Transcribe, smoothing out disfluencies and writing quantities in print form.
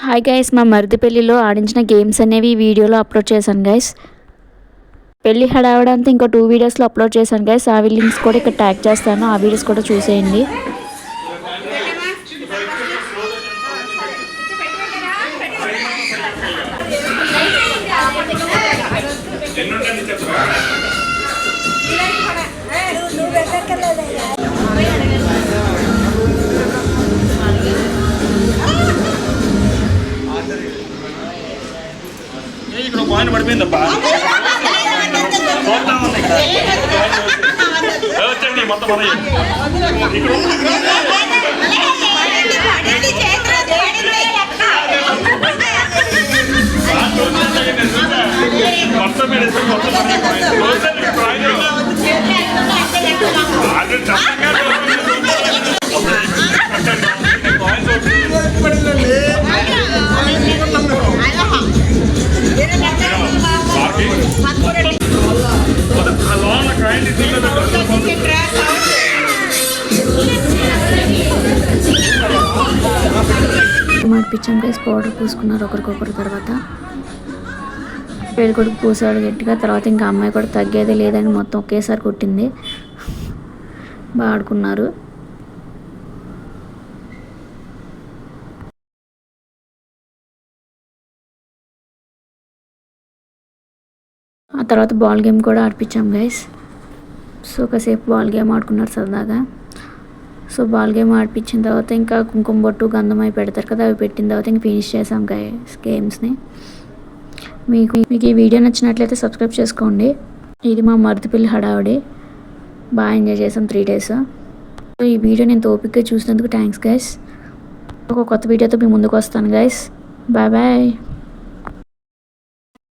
Hi guys, మా మరిది పెళ్ళిలో ఆడించిన గేమ్స్ అనేవి ఈ వీడియోలో అప్లోడ్ చేశాను గైస్. పెళ్ళి హడావడంతా ఇంకో 2 వీడియోస్లో అప్లోడ్ చేశాను గైస్. ఆ లింక్స్ కూడా ఇక్కడ ట్యాగ్ చేస్తాను, ఆ వీడియోస్ కూడా చూసేయండి. ఇక్కడ కాయిన్ పడిపోయిందబ్బా. వచ్చండి మొత్తం మార్పించాం గైస్. పౌడర్ పూసుకున్నారు ఒకరికొకరు. తర్వాత పెళ్ళి కొడుకు పూసాడు గట్టిగా. తర్వాత ఇంకా అమ్మాయి కూడా తగ్గేదే లేదని మొత్తం ఒకేసారి కొట్టింది. బాగా ఆడుకున్నారు. ఆ తర్వాత బాల్ గేమ్ కూడా ఆడిపించాం గైస్. సో కాసేపు బాల్ గేమ్ ఆడుకున్నారు సరదాగా. సో బాల్ గేమ్ ఆడిపించిన తర్వాత ఇంకా కుంకుమ బొట్టు గంధం అవి పెడతారు కదా, అవి పెట్టిన తర్వాత ఇంక ఫినిష్ చేసాం గైస్ గేమ్స్ని. మీకు ఈ వీడియో నచ్చినట్లయితే సబ్స్క్రైబ్ చేసుకోండి. ఇది మా మరిది పెళ్ళి హడావిడి. బాగా ఎంజాయ్ చేసాం 3 days. సో ఈ వీడియో నేను ఓపికగా చూసినందుకు థ్యాంక్స్ గైస్. ఒక కొత్త వీడియోతో మీ ముందుకు వస్తాను గైస్. Bye bye.